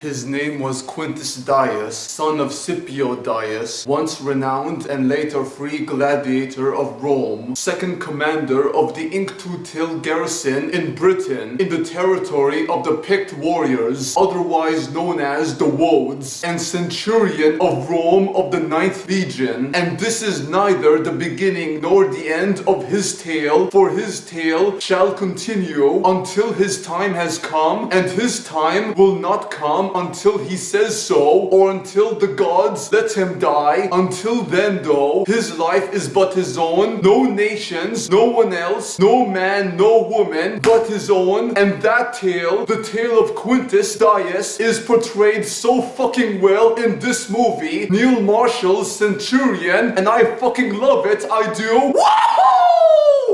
His name was Quintus Dias, son of Scipio Dias, once renowned and later free gladiator of Rome, second commander of the Inctutil garrison in Britain in the territory of the Pict warriors, otherwise known as the Woads, and centurion of Rome of the 9th Legion. And this is neither the beginning nor the end of his tale, for his tale shall continue until his time has come, and his time will not come until he says so, or until the gods let him die. Until then, though, his life is but his own, no nations, no one else, no man, no woman, but his own. And that tale, the tale of Quintus Dias, is portrayed so fucking well in this movie, Neil Marshall's Centurion, and I fucking love it, I do. Woohoo!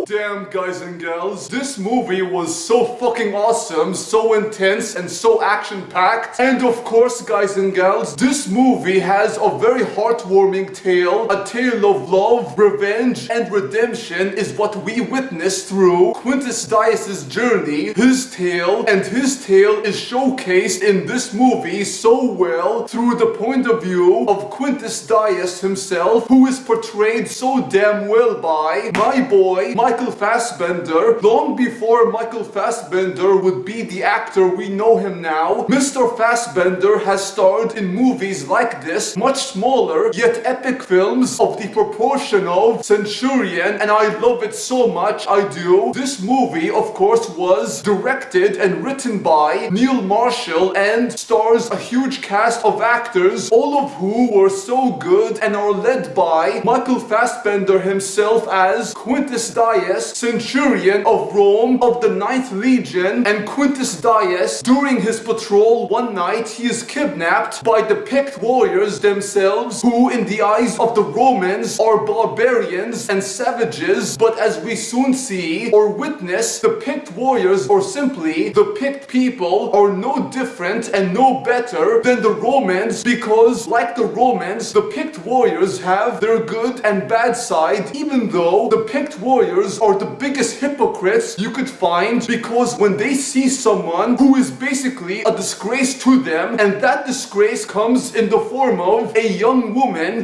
Damn, guys and gals, this movie was so fucking awesome, so intense, and so action-packed. And of course, guys and gals, this movie has a very heartwarming tale. A tale of love, revenge, and redemption is what we witness through Quintus Dias' journey, his tale, and his tale is showcased in this movie so well through the point of view of Quintus Dias himself, who is portrayed so damn well by my boy, Michael Fassbender. Long before Michael Fassbender would be the actor we know him now, Mr. Fassbender has starred in movies like this, much smaller yet epic films of the proportion of Centurion, and I love it so much, I do. This movie, of course, was directed and written by Neil Marshall and stars a huge cast of actors, all of who were so good and are led by Michael Fassbender himself as Quintus Dias, centurion of Rome of the 9th Legion. And Quintus Dias, during his patrol one night, he is kidnapped by the Pict warriors themselves, who in the eyes of the Romans are barbarians and savages. But as we soon see or witness, the Pict warriors, or simply the Pict people, are no different and no better than the Romans, because like the Romans, the Pict warriors have their good and bad side, even though the Pict warriors are the biggest hypocrites you could find, because when they see someone who is basically a disgrace to them, and that disgrace comes in the form of a young woman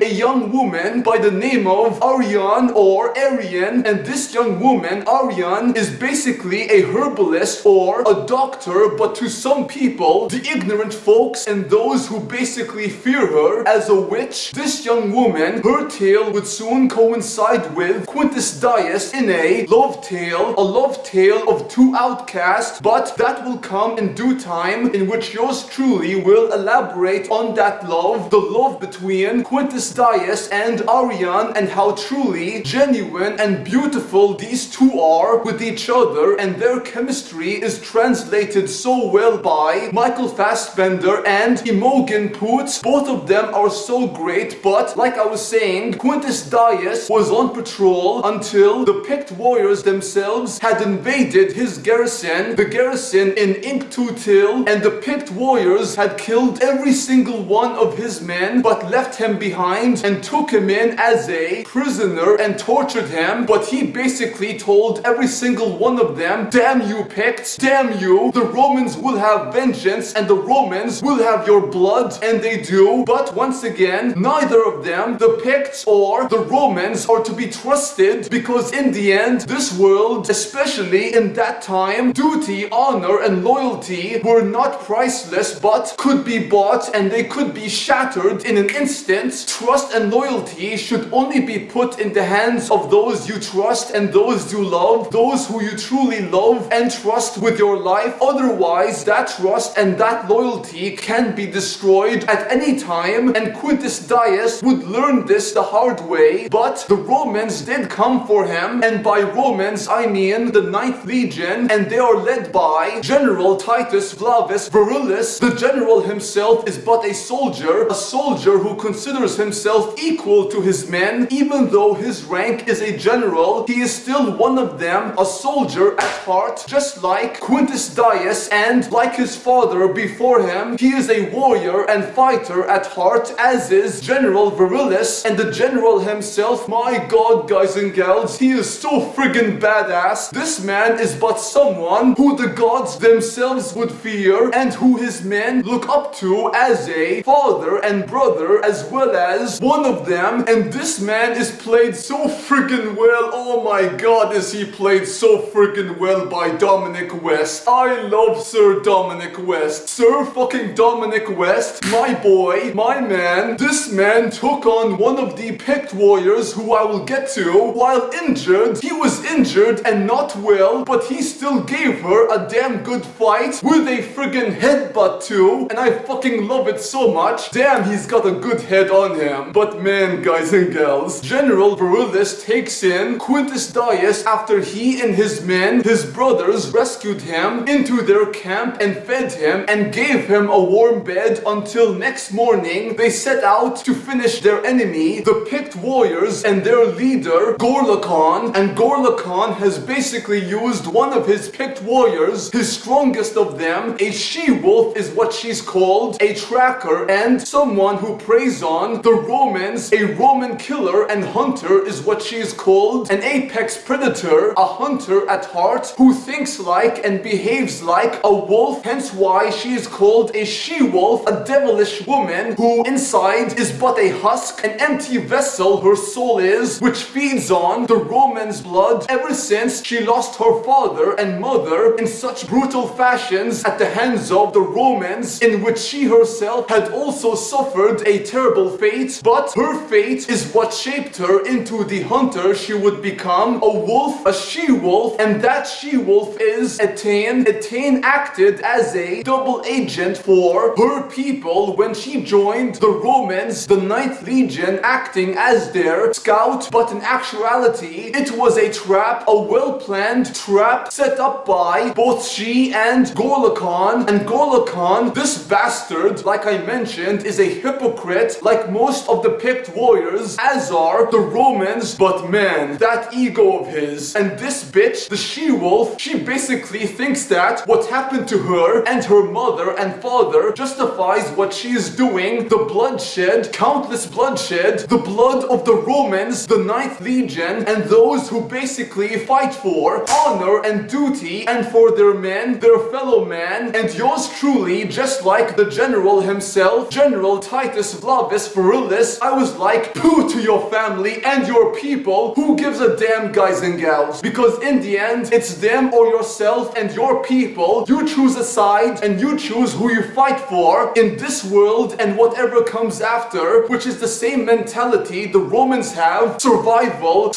by the name of Arian or Arian, and this young woman, Arian, is basically a herbalist or a doctor, but to some people, the ignorant folks and those who basically fear her as a witch, this young woman, her tale would soon coincide with Quintus Dias in a love tale of two outcasts, but that will come in due time, in which yours truly will elaborate on that love, the love between Quintus Dias and Arian, and how truly genuine and beautiful these two are with each other, and their chemistry is translated so well by Michael Fassbender and Imogen Poots. Both of them are so great, but like I was saying, Quintus Dias was on patrol until the Pict warriors themselves had invaded his garrison, the garrison in Inctutil, and the Pict warriors had killed every single one of his men, but left him behind and took him in as a prisoner and tortured him. But he basically told every single one of them, damn you Picts, damn you, the Romans will have vengeance and the Romans will have your blood, and they do. But once again, neither of them, the Picts or the Romans, are to be trusted, because in the end, this world, especially in that time, duty, honor, and loyalty were not priceless, but could be bought, and they could be shattered in an instant. Trust and loyalty should only be put in the hands of those you trust and those you love, those who you truly love and trust with your life. Otherwise, that trust and that loyalty can be destroyed at any time, and Quintus Dias would learn this the hard way. But the Romans did come for him, and by Romans I mean the 9th Legion, and they are led by General Titus Flavius Virilis. The general himself is but a soldier who considers himself equal to his men. Even though his rank is a general, he is still one of them, a soldier at heart, just like Quintus Dias, and like his father before him, he is a warrior and fighter at heart, as is General Virilis. And the general himself, my god, guys and gals, he is so so friggin' badass. This man is but someone who the gods themselves would fear and who his men look up to as a father and brother, as well as one of them. And this man is played so friggin' well. Oh my god, is he played so friggin' well by Dominic West. I love Sir Dominic West. Sir fucking Dominic West, my boy, my man. This man took on one of the Pict warriors who I will get to while injured. He was injured and not well, but he still gave her a damn good fight with a friggin' headbutt too, and I fucking love it so much. Damn, he's got a good head on him. But man, guys and gals, General Verullis takes in Quintus Dias after he and his men, his brothers, rescued him into their camp and fed him and gave him a warm bed until next morning they set out to finish their enemy, the Pict warriors, and their leader, Gorlakon. And Gorlakon has basically used one of his Pict warriors, his strongest of them, a she-wolf is what she's called, a tracker, and someone who preys on the Romans, a Roman killer and hunter is what she is called, an apex predator, a hunter at heart, who thinks like and behaves like a wolf, hence why she is called a she-wolf, a devilish woman who inside is but a husk, an empty vessel her soul is, which feeds on the Romans' blood ever since she lost her father and mother in such brutal fashions at the hands of the Romans, in which she herself had also suffered a terrible fate. But her fate is what shaped her into the hunter she would become, a wolf, a she-wolf, and that she-wolf is Etain. Etain acted as a double agent for her people when she joined the Romans, the 9th Legion, acting as their scout, but in actuality it was a trap, a well-planned trap set up by both she and Gorlakon. And Gorlakon, this bastard, like I mentioned, is a hypocrite like most of the Pict warriors, as are the Romans. But man, that ego of his, and this bitch, the she-wolf, she basically thinks that what happened to her and her mother and father justifies what she is doing, the bloodshed, countless bloodshed, the blood of the Romans, the 9th Legion, and those who basically fight for honor and duty and for their men, their fellow man, and yours truly, just like the general himself, General Titus Flavius Verullis. I was like, poo to your family and your people. Who gives a damn, guys and gals? Because in the end, it's them or yourself and your people. You choose a side and you choose who you fight for in this world and whatever comes after, which is the same mentality the Romans have. Survival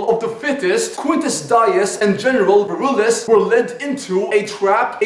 of the fittest. Quintus Dias and General Verullis were led into a trap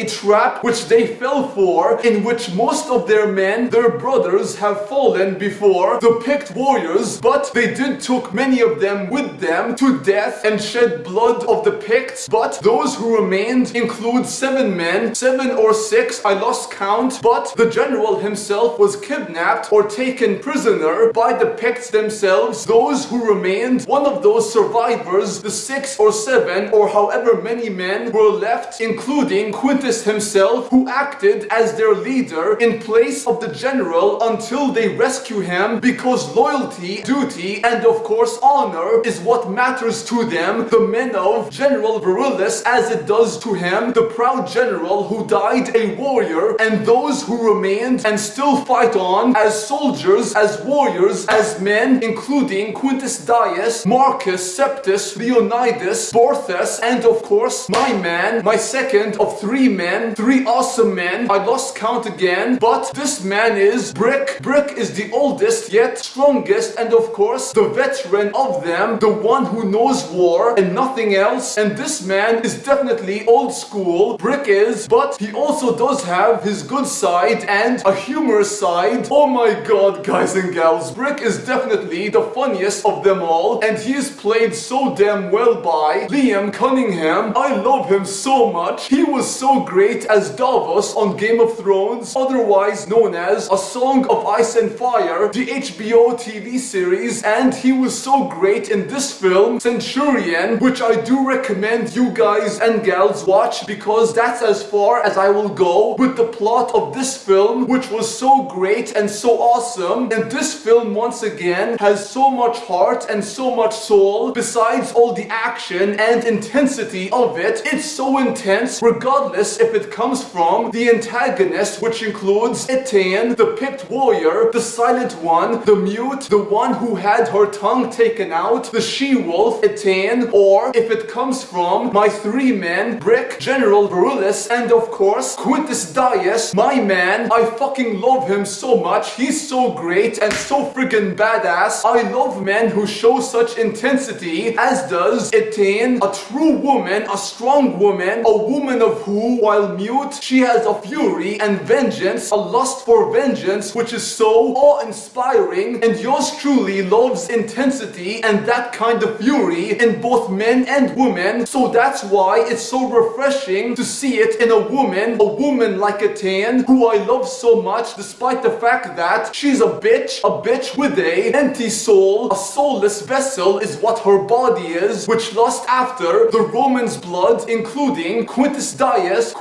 which they fell for, in which most of their men, their brothers, have fallen before the Pict warriors, but they did took many of them with them to death and shed blood of the Picts. But those who remained include 7 men, 7 or 6, I lost count, but the general himself was kidnapped or taken prisoner by the Picts themselves. Those who remained, one of those survivors, the 6 or 7 or however many men were left, including Quintus himself, who acted as their leader in place of the general until they rescue him, because loyalty, duty, and of course honor is what matters to them, the men of General Verullis, as it does to him, the proud general who died a warrior, and those who remained and still fight on as soldiers, as warriors, as men, including Quintus Dias, Marcus, Septus, Leonidas, Borthus, and of course my man, my second of 3 men, 3 awesome men. I lost count again, but this man is Brick. Brick is the oldest yet strongest, and of course the veteran of them, the one who knows war and nothing else. And this man is definitely old school, Brick is, but he also does have his good side and a humorous side. Oh my god, guys and gals, Brick is definitely the funniest of them all, and he is played so damn well by Liam Cunningham. I love him so much. He was so great as Davos on Game of Thrones, otherwise known as A Song of Ice and Fire, the HBO TV series, and he was so great in this film, Centurion, which I do recommend you guys and gals watch, because that's as far as I will go with the plot of this film, which was so great and so awesome. And this film once again has so much heart and so much soul, besides besides all the action and intensity of it, it's so intense regardless if it comes from the antagonist, which includes Etain, the Pict warrior, the silent one, the mute, the one who had her tongue taken out, the she-wolf, Etain, or if it comes from my three men, Brick, General Verulus, and of course, Quintus Dias, my man. I fucking love him so much. He's so great and so friggin' badass. I love men who show such intensity, as does Etain, a true woman, a strong woman, a woman of who, while mute, she has a fury and vengeance, a lust for vengeance, which is so awe-inspiring, and yours truly loves intensity and that kind of fury in both men and women, so that's why it's so refreshing to see it in a woman like Etain, who I love so much, despite the fact that she's a bitch with a empty soul. A soulless vessel is what her body is, which lusts after the Romans' blood, including Quintus Dias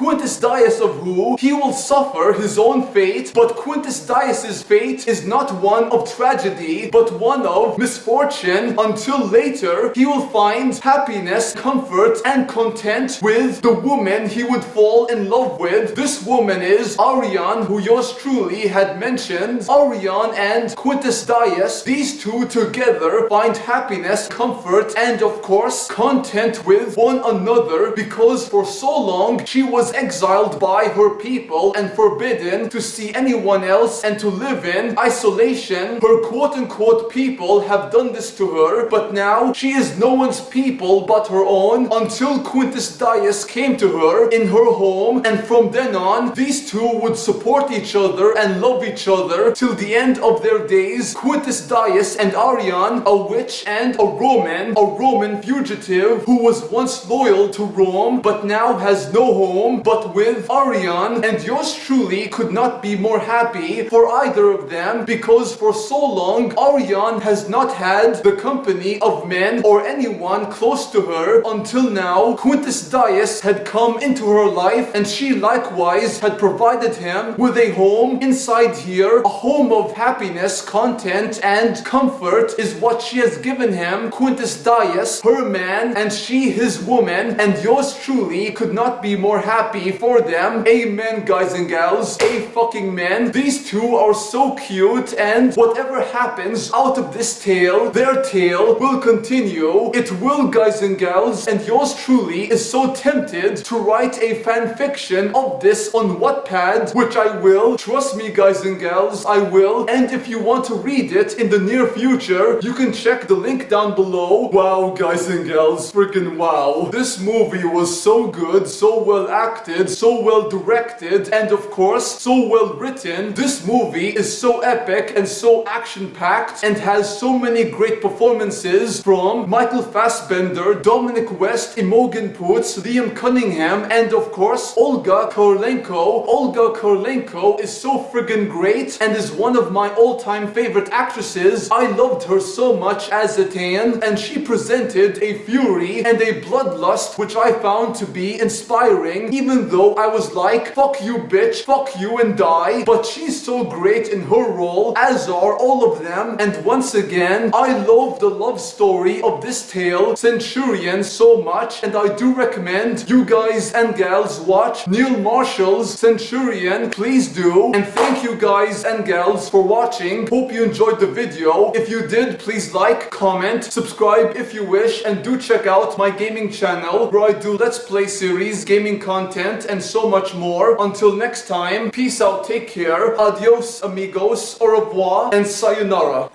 of who he will suffer his own fate, but Quintus Dias's fate is not one of tragedy, but one of misfortune, until later he will find happiness, comfort, and content with the woman he would fall in love with. This woman is Ariane, who yours truly had mentioned. Ariane and Quintus Dias, these two together find happiness, comfort, and of course content with one another, because for so long she was exiled by her people and forbidden to see anyone else and to live in isolation. Her quote-unquote people have done this to her, but now she is no one's people but her own, until Quintus Dias came to her in her home, and from then on these two would support each other and love each other till the end of their days. Quintus Dias and Ariane, a witch and a Roman fugitive who was once loyal to Rome but now has no home but with Ariane, and yours truly could not be more happy for either of them, because for so long Ariane has not had the company of men or anyone close to her, until now Quintus Dias had come into her life, and she likewise had provided him with a home inside here. A home of happiness, content, and comfort is what she has given him. Quintus Dias, her man, and she his woman, and yours truly could not be more happy for them. Amen, guys and gals. Fucking men. These two are so cute, and whatever happens out of this tale, their tale will continue. It will, guys and gals, and yours truly is so tempted to write a fan fiction of this on Wattpad, which I will. Trust me, guys and gals, I will. And if you want to read it in the near future, you can check the link down below. Wow, guys and gals, freaking wow. This movie was so good, so well acted, so well directed, and of course, so well written. This movie is so epic and so action-packed and has so many great performances from Michael Fassbender, Dominic West, Imogen Poots, Liam Cunningham, and of course, Olga Kurylenko. Olga Kurylenko is so friggin' great and is one of my all-time favorite actresses. I loved her so much as Etain, and she presented a fury and a bloodlust which I found to be inspiring, even though I was like, fuck you bitch, fuck you and die. But she's so great in her role, as are all of them. And once again, I love the love story of this tale, Centurion, so much, and I do recommend you guys and gals watch Neil Marshall's Centurion. Please do. And thank you guys and gals for watching. Hope you enjoyed the video. If you did, please like, comment, subscribe if you wish, and do check out my gaming channel where I do Let's Play series, gaming content, and so much more. Until next time, peace out, take care, adios amigos, au revoir, and sayonara.